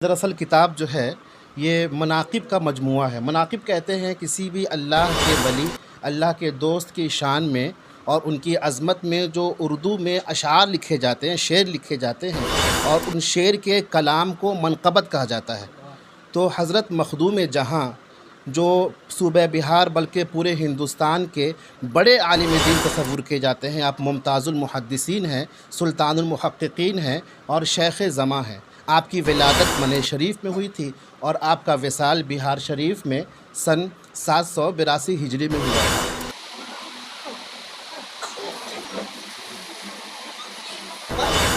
دراصل کتاب جو ہے یہ مناقب کا مجموعہ ہے۔ مناقب کہتے ہیں کسی بھی اللہ کے ولی، اللہ کے دوست کی شان میں اور ان کی عظمت میں جو اردو میں اشعار لکھے جاتے ہیں، شعر لکھے جاتے ہیں، اور ان شعر کے کلام کو منقبت کہا جاتا ہے۔ تو حضرت مخدوم جہاں جو صوبہ بہار بلکہ پورے ہندوستان کے بڑے عالم دین تصور کیے جاتے ہیں، آپ ممتاز المحدثین ہیں، سلطان المحققین ہیں اور شیخ زماں ہیں۔ آپ کی ولادت منع شریف میں ہوئی تھی اور آپ کا وصال بہار شریف میں سن 782 ہجری میں ہوا تھا۔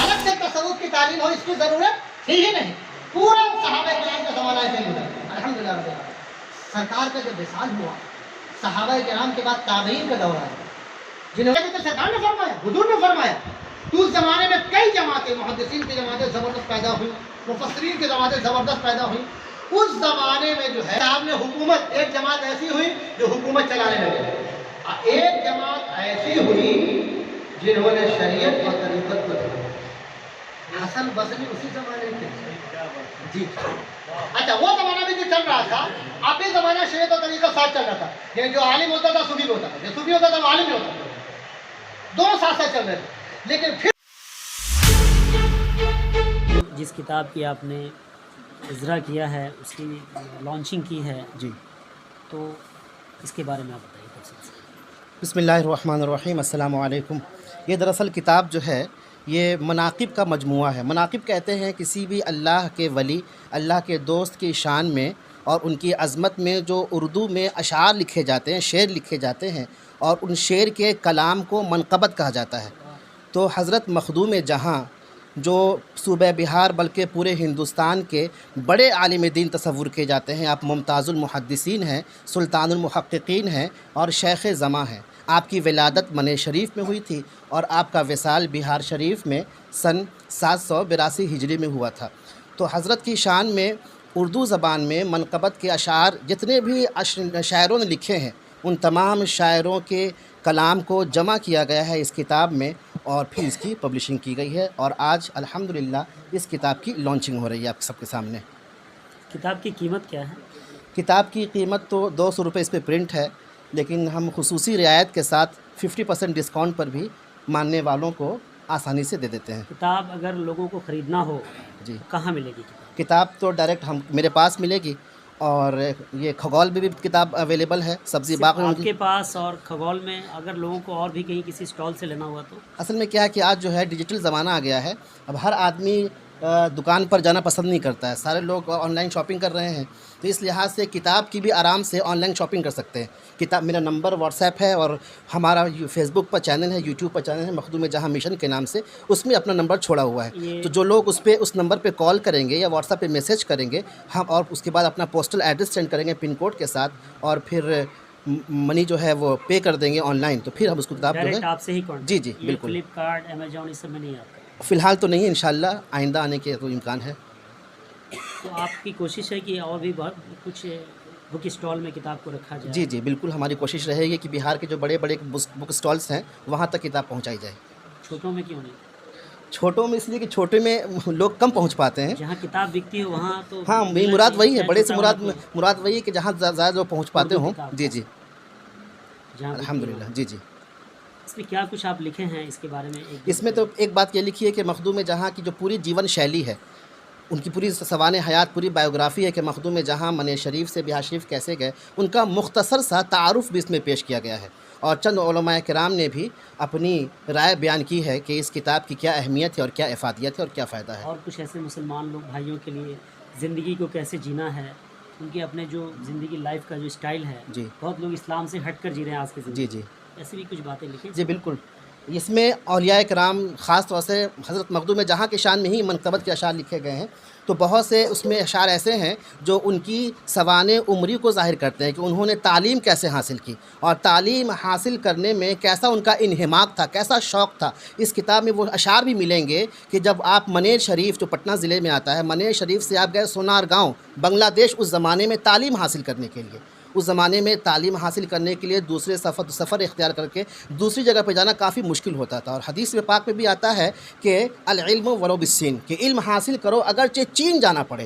الگ سے تصوف کی تعلیم ہو اس کی ضرورت تھی ہی نہیں، پورا صحابہ کرام کا زمانہ ایسے گزرا۔ الحمدللہ رب العالمین، سرکار کا جب وصال ہوا، صحابہ کرام کے بعد تابعین کا دور آیا، جنہوں نے سرکار نے فرمایا، حضور نے فرمایا، تو اس زمانے میں کئی جماعتیں، محدثین کی جماعتیں زبردست پیدا ہوئی، مفسرین کی جماعتیں زبردست پیدا ہوئی۔ اس زمانے میں جو ہے آپ نے حکومت، ایک جماعت ایسی ہوئی جو حکومت چلانے لگے، ایک جماعت ایسی ہوئی جنہوں نے شریعت اور طریقت کو چلایا۔ حسن بصری اسی زمانے کے جی اچھا، وہ زمانہ بھی جو چل رہا تھا، اب بھی زمانہ شریعت اور طریقت ساتھ چل رہا تھا، یعنی جو عالم ہوتا تھا صوفی بھی ہوتا تھا، جو صوفی ہوتا تھا وہ عالم بھی ہوتا تھا، دونوں ساتھ ساتھ چل رہے تھے۔ لیکن پھر جس کتاب کی آپ نے اجرا کیا ہے، اس کی لانچنگ کی ہے جی، تو اس کے بارے میں آپ بتائیے تفصیل سے۔ بسم اللہ الرحمن الرحیم، السلام علیکم۔ یہ دراصل کتاب جو ہے یہ مناقب کا مجموعہ ہے۔ مناقب کہتے ہیں کسی بھی اللہ کے ولی، اللہ کے دوست کی شان میں اور ان کی عظمت میں جو اردو میں اشعار لکھے جاتے ہیں، شعر لکھے جاتے ہیں، اور ان شعر کے کلام کو منقبت کہا جاتا ہے۔ تو حضرت مخدوم جہاں جو صوبہ بہار بلکہ پورے ہندوستان کے بڑے عالم دین تصور کیے جاتے ہیں، آپ ممتاز المحدثین ہیں، سلطان المحققین ہیں اور شیخ زماں ہیں۔ آپ کی ولادت منع شریف میں ہوئی تھی اور آپ کا وصال بہار شریف میں سن 782 ہجری میں ہوا تھا۔ تو حضرت کی شان میں اردو زبان میں منقبت کے اشعار جتنے بھی شاعروں نے لکھے ہیں، ان تمام شاعروں کے کلام کو جمع کیا گیا ہے اس کتاب میں، اور پھر اس کی پبلشنگ کی گئی ہے، اور آج الحمدللہ اس کتاب کی لانچنگ ہو رہی ہے آپ سب کے سامنے۔ کتاب کی قیمت کیا ہے؟ کتاب کی قیمت تو 200 روپے اس پہ پرنٹ ہے، لیکن ہم خصوصی رعایت کے ساتھ 50% ڈسکاؤنٹ پر بھی ماننے والوں کو آسانی سے دے دیتے ہیں۔ کتاب اگر لوگوں کو خریدنا ہو جی، تو کہاں ملے گی کتاب؟ کتاب تو ڈائریکٹ میرے پاس ملے گی، اور یہ کھگول میں بھی کتاب اویلیبل ہے، سبزی صرف باغ میں آپ کے پاس اور کھگول میں؟ اگر لوگوں کو اور بھی کہیں کسی اسٹال سے لینا ہوا تو؟ اصل میں کیا ہے کہ آج جو ہے ڈیجیٹل زمانہ آ گیا ہے، اب ہر آدمی دکان پر جانا پسند نہیں کرتا ہے، سارے لوگ آن لائن شاپنگ کر رہے ہیں، تو اس لحاظ سے کتاب کی بھی آرام سے آن لائن شاپنگ کر سکتے ہیں۔ کتاب، میرا نمبر واٹس ایپ ہے، اور ہمارا فیس بک پر چینل ہے، یوٹیوب پر چینل ہے مخدوم جہاں مشن کے نام سے، اس میں اپنا نمبر چھوڑا ہوا ہے، تو جو لوگ اس نمبر پہ کال کریں گے یا واٹس ایپ پہ میسج کریں گے ہم، اور اس کے بعد اپنا پوسٹل ایڈریس سینڈ کریں گے پن کوڈ کے ساتھ، اور پھر منی جو ہے وہ پے کر دیں گے آن لائن، تو پھر ہم اس کو کتاب جو ڈائریکٹ ہے آپ سے ہی کانٹیکٹ؟ جی جی بالکل، فلپ کارٹ، امیزون، اس سب میں نہیں آتا؟ فی الحال تو نہیں ہے، انشاءاللہ آئندہ آنے کے تو امکان ہے۔ تو آپ کی کوشش ہے کہ اور بھی بہت کچھ بک اسٹال میں کتاب کو رکھا جائے؟ جی جی بالکل، ہماری کوشش رہے گی کہ بہار کے جو بڑے بڑے بک اسٹالس ہیں وہاں تک کتاب پہنچائی جائے۔ چھوٹوں میں کیوں نہیں؟ چھوٹوں میں اس لیے کہ چھوٹے میں لوگ کم پہنچ پاتے ہیں۔ جہاں کتاب بکتی ہو وہاں تو ہاں، میری مراد وہی ہے، بڑے سے مراد وہی ہے کہ جہاں زیادہ لوگ پہنچ پاتے ہوں۔ جی جی الحمدللہ، جی جی۔ اس میں کیا کچھ آپ لکھے ہیں اس کے بارے میں؟ اس میں تو ایک بات یہ لکھی ہے کہ مخدوم جہاں کی جو پوری جیون شیلی ہے، ان کی پوری سوانح حیات، پوری بایوگرافی ہے کہ مخدوم جہاں منع شریف سے بہار شریف کیسے گئے، ان کا مختصر سا تعارف بھی اس میں پیش کیا گیا ہے، اور چند علماء کرام نے بھی اپنی رائے بیان کی ہے کہ اس کتاب کی کیا اہمیت ہے اور کیا افادیت ہے اور کیا فائدہ ہے۔ اور کچھ ایسے مسلمان لوگ بھائیوں کے لیے زندگی کو کیسے جینا ہے، ان کے اپنے جو زندگی لائف کا جو اسٹائل ہے، جی بہت لوگ اسلام سے ہٹ کر جی رہے ہیں آج کی زندگی، جی جی ایسی بھی کچھ باتیں لکھیں؟ جی بالکل، اس میں اولیاء کرام خاص طور سے حضرت مخدوم جہاں کی شان میں ہی منقبت کے اشعار لکھے گئے ہیں، تو بہت سے اس میں اشعار ایسے ہیں جو ان کی سوانح عمری کو ظاہر کرتے ہیں کہ انہوں نے تعلیم کیسے حاصل کی، اور تعلیم حاصل کرنے میں کیسا ان کا انہماک تھا، کیسا شوق تھا۔ اس کتاب میں وہ اشعار بھی ملیں گے کہ جب آپ منیر شریف، جو پٹنہ ضلع میں آتا ہے، منیر شریف سے آپ گئے سونار گاؤں، بنگلہ دیش، اس زمانے میں تعلیم حاصل کرنے کے لیے، اس زمانے میں تعلیم حاصل کرنے کے لیے دوسرے سفر اختیار کر کے دوسری جگہ پہ جانا کافی مشکل ہوتا تھا، اور حدیث میں پاک میں بھی آتا ہے کہ العلم ولو بالصین، کہ علم حاصل کرو اگرچہ چین جانا پڑے۔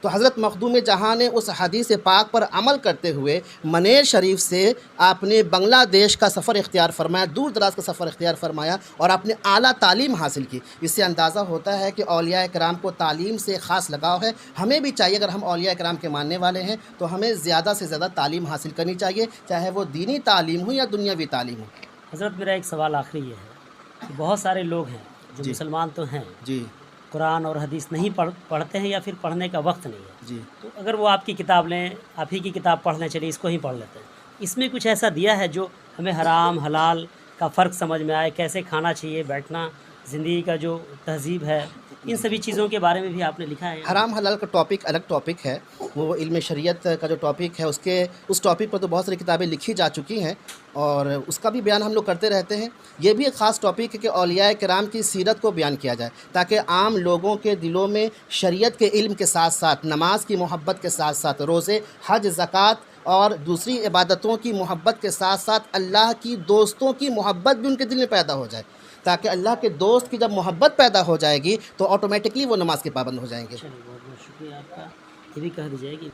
تو حضرت مخدوم جہاں نے اس حدیث پاک پر عمل کرتے ہوئے منیر شریف سے آپ نے بنگلہ دیش کا سفر اختیار فرمایا، دور دراز کا سفر اختیار فرمایا اور آپ نے اعلیٰ تعلیم حاصل کی۔ اس سے اندازہ ہوتا ہے کہ اولیاء کرام کو تعلیم سے خاص لگاؤ ہے۔ ہمیں بھی چاہیے، اگر ہم اولیاء کرام کے ماننے والے ہیں تو ہمیں زیادہ سے زیادہ تعلیم حاصل کرنی چاہیے، چاہے وہ دینی تعلیم ہو یا دنیاوی تعلیم ہو۔ حضرت میرا ایک سوال آخری یہ ہے کہ بہت سارے لوگ ہیں جو مسلمان تو ہیں، جی قرآن اور حدیث نہیں پڑھتے ہیں یا پھر پڑھنے کا وقت نہیں ہے، جی تو اگر وہ آپ کی کتاب لیں، آپ ہی کی کتاب پڑھ لیں، چلیے اس کو ہی پڑھ لیتے ہیں، اس میں کچھ ایسا دیا ہے جو ہمیں حرام حلال کا فرق سمجھ میں آئے، کیسے کھانا چاہیے، بیٹھنا، زندگی کا جو تہذیب ہے، ان سبھی چیزوں کے بارے میں بھی آپ نے لکھا ہے؟ حرام حلال کا ٹاپک الگ ٹاپک ہے، وہ علم شریعت کا جو ٹاپک ہے اس ٹاپک پر تو بہت ساری کتابیں لکھی جا چکی ہیں اور اس کا بھی بیان ہم لوگ کرتے رہتے ہیں۔ یہ بھی ایک خاص ٹاپک ہے کہ اولیاء کرام کی سیرت کو بیان کیا جائے تاکہ عام لوگوں کے دلوں میں شریعت کے علم کے ساتھ ساتھ، نماز کی محبت کے ساتھ ساتھ، روزے، حج، زکوٰۃ اور دوسری عبادتوں کی محبت کے ساتھ ساتھ اللہ کی دوستوں کی محبت بھی ان کے دل میں پیدا ہو جائے، تاکہ اللہ کے دوست کی جب محبت پیدا ہو جائے گی تو آٹومیٹکلی وہ نماز کے پابند ہو جائیں گے۔ چلیے بہت بہت شکریہ آپ کا، یہ بھی کہہ دیجیے کہ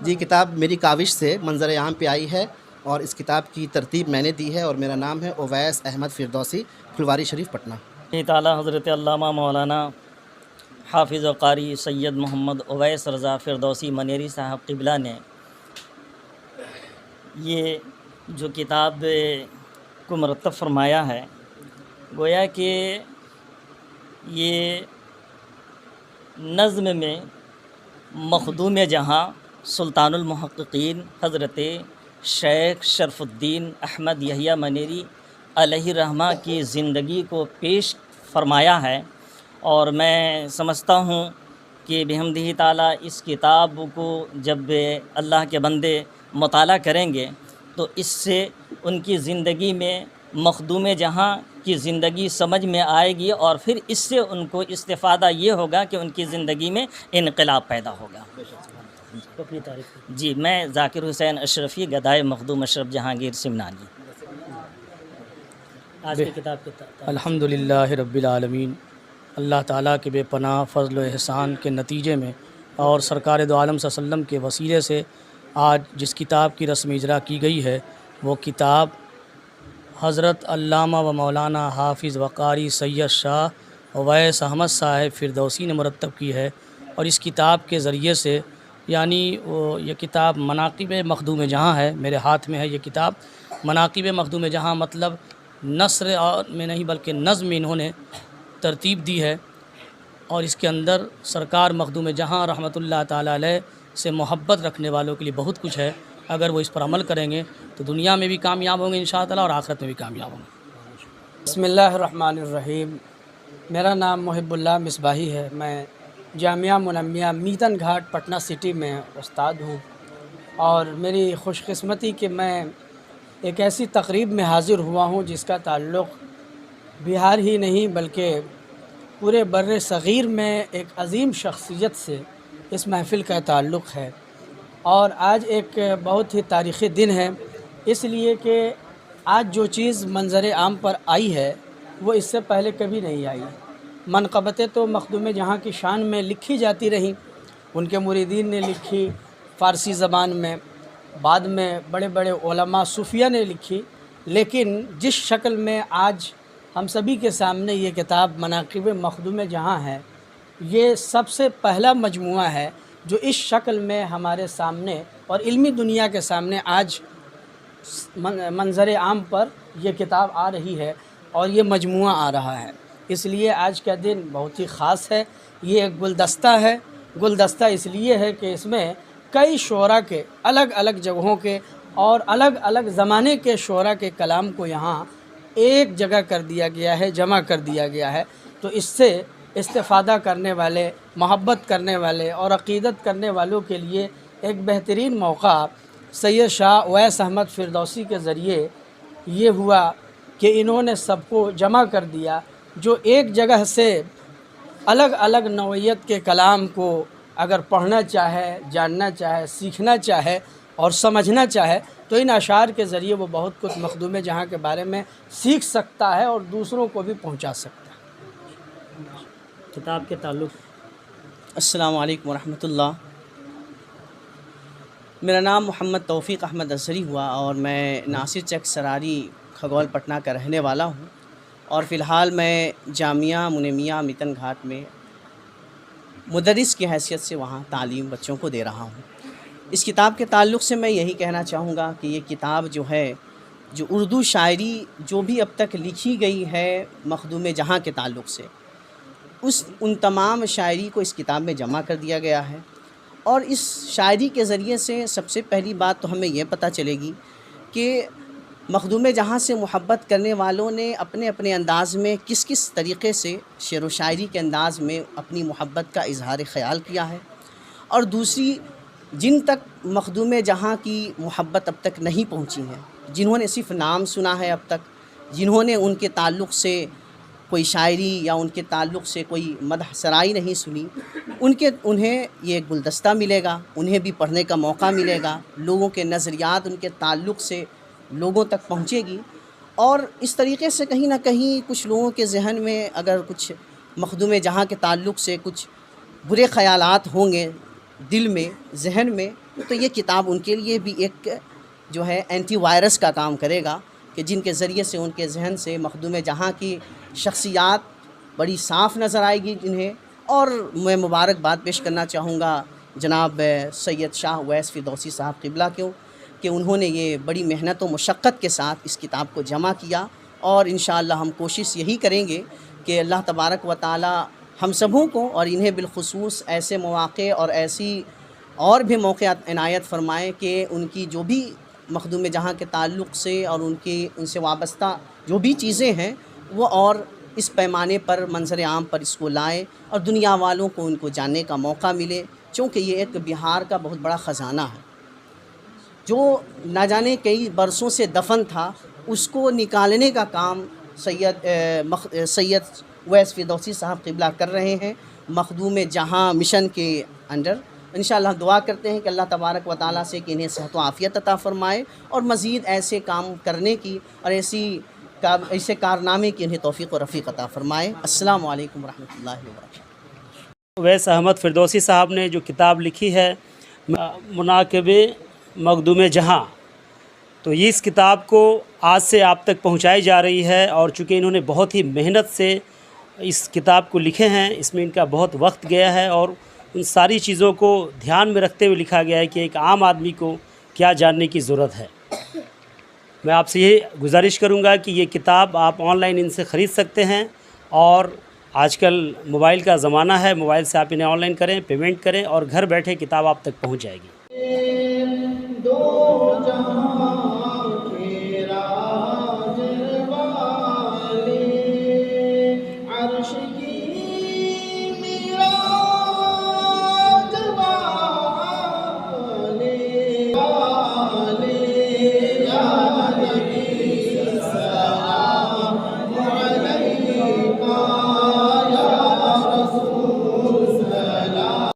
جی، کتاب میری کاوش سے منظر عام پہ آئی ہے اور اس کتاب کی ترتیب میں نے دی ہے اور میرا نام ہے اویس احمد فردوسی، پھلواری شریف، پٹنہ۔ اللہ تعالیٰ حضرت علامہ مولانا حافظ و قاری سید محمد اویس رضا فردوسی منیری صاحب قبلہ نے یہ جو کتاب کو مرتب فرمایا ہے، گویا کہ یہ نظم میں مخدوم جہاں سلطان المحققین حضرت شیخ شرف الدین احمد یحییٰ منیری علیہ الرحمہ کی زندگی کو پیش فرمایا ہے، اور میں سمجھتا ہوں کہ بحمدہ تعالیٰ اس کتاب کو جب اللہ کے بندے مطالعہ کریں گے تو اس سے ان کی زندگی میں مخدوم جہاں کی زندگی سمجھ میں آئے گی، اور پھر اس سے ان کو استفادہ یہ ہوگا کہ ان کی زندگی میں انقلاب پیدا ہوگا۔ اپنی تعریف کریں۔ جی، میں ذاکر حسین اشرفی، گدائے مخدوم اشرف جہانگیر سمنانی۔ آج کی کتاب کے الحمدللہ رب العالمین، اللہ تعالیٰ کے بے پناہ فضل و احسان کے نتیجے میں اور سرکار دو عالم صلی اللہ علیہ وسلم کے وسیلے سے آج جس کتاب کی رسم اجرا کی گئی ہے وہ کتاب حضرت علامہ و مولانا حافظ و قاری سید شاہ اویس احمد صاحب فردوسی نے مرتب کی ہے، اور اس کتاب کے ذریعے سے یعنی یہ کتاب مناقب مخدوم جہاں ہے، میرے ہاتھ میں ہے یہ کتاب۔ مناقب مخدوم جہاں مطلب نثر میں نہیں بلکہ نظم میں انہوں نے ترتیب دی ہے، اور اس کے اندر سرکار مخدوم جہاں رحمۃ اللہ تعالیٰ علیہ سے محبت رکھنے والوں کے لیے بہت کچھ ہے۔ اگر وہ اس پر عمل کریں گے تو دنیا میں بھی کامیاب ہوں گے انشاءاللہ اور آخرت میں بھی کامیاب ہوں گے۔ بسم اللہ الرحمن الرحیم۔ میرا نام محب اللہ مصباحی ہے، میں جامعہ منمیہ میتن گھاٹ پٹنہ سٹی میں استاد ہوں، اور میری خوش قسمتی کہ میں ایک ایسی تقریب میں حاضر ہوا ہوں جس کا تعلق بہار ہی نہیں بلکہ پورے بر صغیر میں ایک عظیم شخصیت سے اس محفل کا تعلق ہے، اور آج ایک بہت ہی تاریخی دن ہے، اس لیے کہ آج جو چیز منظر عام پر آئی ہے وہ اس سے پہلے کبھی نہیں آئی۔ منقبتیں تو مخدوم جہاں کی شان میں لکھی جاتی رہیں، ان کے مریدین نے لکھی فارسی زبان میں، بعد میں بڑے بڑے علماء صوفیہ نے لکھی، لیکن جس شکل میں آج ہم سبھی کے سامنے یہ کتاب مناقب مخدوم جہاں ہے، یہ سب سے پہلا مجموعہ ہے جو اس شکل میں ہمارے سامنے اور علمی دنیا کے سامنے آج منظر عام پر یہ کتاب آ رہی ہے اور یہ مجموعہ آ رہا ہے۔ اس لیے آج کا دن بہت ہی خاص ہے۔ یہ ایک گلدستہ ہے، گلدستہ اس لیے ہے کہ اس میں کئی شعراء کے، الگ الگ جگہوں کے اور الگ الگ زمانے کے شعراء کے کلام کو یہاں ایک جگہ کر دیا گیا ہے، جمع کر دیا گیا ہے، تو اس سے استفادہ کرنے والے، محبت کرنے والے اور عقیدت کرنے والوں کے لیے ایک بہترین موقع سید شاہ اویس احمد فردوسی کے ذریعے یہ ہوا کہ انہوں نے سب کو جمع کر دیا، جو ایک جگہ سے الگ الگ نوعیت کے کلام کو اگر پڑھنا چاہے، جاننا چاہے، سیکھنا چاہے اور سمجھنا چاہے تو ان اشعار کے ذریعے وہ بہت کچھ مخدوم جہاں کے بارے میں سیکھ سکتا ہے اور دوسروں کو بھی پہنچا سکتا ہے۔ کتاب کے تعلق السلام علیکم ورحمۃ اللہ. میرا نام محمد توفیق احمد اظہری ہوا اور میں ناصر چک سراری کھگول پٹنہ کا رہنے والا ہوں، اور فی الحال میں جامعہ منیمیہ میتن گھاٹ میں مدرس کی حیثیت سے وہاں تعلیم بچوں کو دے رہا ہوں. اس کتاب کے تعلق سے میں یہی کہنا چاہوں گا کہ یہ کتاب جو ہے، جو اردو شاعری جو بھی اب تک لکھی گئی ہے مخدوم جہاں کے تعلق سے، ان تمام شاعری کو اس کتاب میں جمع کر دیا گیا ہے. اور اس شاعری کے ذریعے سے سب سے پہلی بات تو ہمیں یہ پتہ چلے گی کہ مخدوم جہاں سے محبت کرنے والوں نے اپنے اپنے انداز میں کس کس طریقے سے شعر و شاعری کے انداز میں اپنی محبت کا اظہار خیال کیا ہے. اور دوسری، جن تک مخدوم جہاں کی محبت اب تک نہیں پہنچی ہے، جنہوں نے صرف نام سنا ہے اب تک، جنہوں نے ان کے تعلق سے کوئی شاعری یا ان کے تعلق سے کوئی مدح سرائی نہیں سنی، انہیں یہ گلدستہ ملے گا، انہیں بھی پڑھنے کا موقع ملے گا، لوگوں کے نظریات ان کے تعلق سے لوگوں تک پہنچے گی. اور اس طریقے سے کہیں نہ کہیں کچھ لوگوں کے ذہن میں اگر کچھ مخدوم جہاں کے تعلق سے کچھ برے خیالات ہوں گے دل میں، ذہن میں، تو یہ کتاب ان کے لیے بھی ایک جو ہے اینٹی وائرس کا کام کرے گا، کہ جن کے ذریعے سے ان کے ذہن سے مخدوم جہاں کی شخصیات بڑی صاف نظر آئے گی انہیں. اور میں مبارکباد پیش کرنا چاہوں گا جناب سید شاہ اویس فردوسی صاحب قبلہ کو، کہ انہوں نے یہ بڑی محنت و مشقت کے ساتھ اس کتاب کو جمع کیا. اور انشاءاللہ ہم کوشش یہی کریں گے کہ اللہ تبارک و تعالی ہم سبوں کو اور انہیں بالخصوص ایسے مواقع اور ایسی اور بھی موقع عنایت فرمائے کہ ان کی جو بھی مخدوم جہاں کے تعلق سے اور ان سے وابستہ جو بھی چیزیں ہیں وہ اور اس پیمانے پر منظر عام پر اس کو لائیں اور دنیا والوں کو ان کو جاننے کا موقع ملے. چونکہ یہ ایک بہار کا بہت بڑا خزانہ ہے جو نہ جانے کئی برسوں سے دفن تھا، اس کو نکالنے کا کام سید اویس فردوسی صاحب قبلہ کر رہے ہیں مخدوم جہاں مشن کے انڈر. انشاءاللہ دعا کرتے ہیں کہ اللہ تبارک و تعالیٰ سے کہ انہیں صحت و عافیت عطا فرمائے اور مزید ایسے کام کرنے کی اور ایسے کارنامے کی انہیں توفیق و رفیق عطا فرمائے. السلام علیکم ورحمۃ اللہ وبرکاتہ. اویس احمد فردوسی صاحب نے جو کتاب لکھی ہے مناقب مخدوم جہاں، تو یہ اس کتاب کو آج سے آپ تک پہنچائی جا رہی ہے. اور چونکہ انہوں نے بہت ہی محنت سے اس کتاب کو لکھے ہیں، اس میں ان کا بہت وقت گیا ہے اور ان ساری چیزوں کو دھیان میں رکھتے ہوئے لکھا گیا ہے کہ ایک عام آدمی کو کیا جاننے کی ضرورت ہے. میں آپ سے یہ گزارش کروں گا کہ یہ کتاب آپ آن لائن ان سے خرید سکتے ہیں، اور آج کل موبائل کا زمانہ ہے، موبائل سے آپ انہیں آن لائن کریں، پیمنٹ کریں اور گھر بیٹھے کتاب آپ تک پہنچ جائے گی.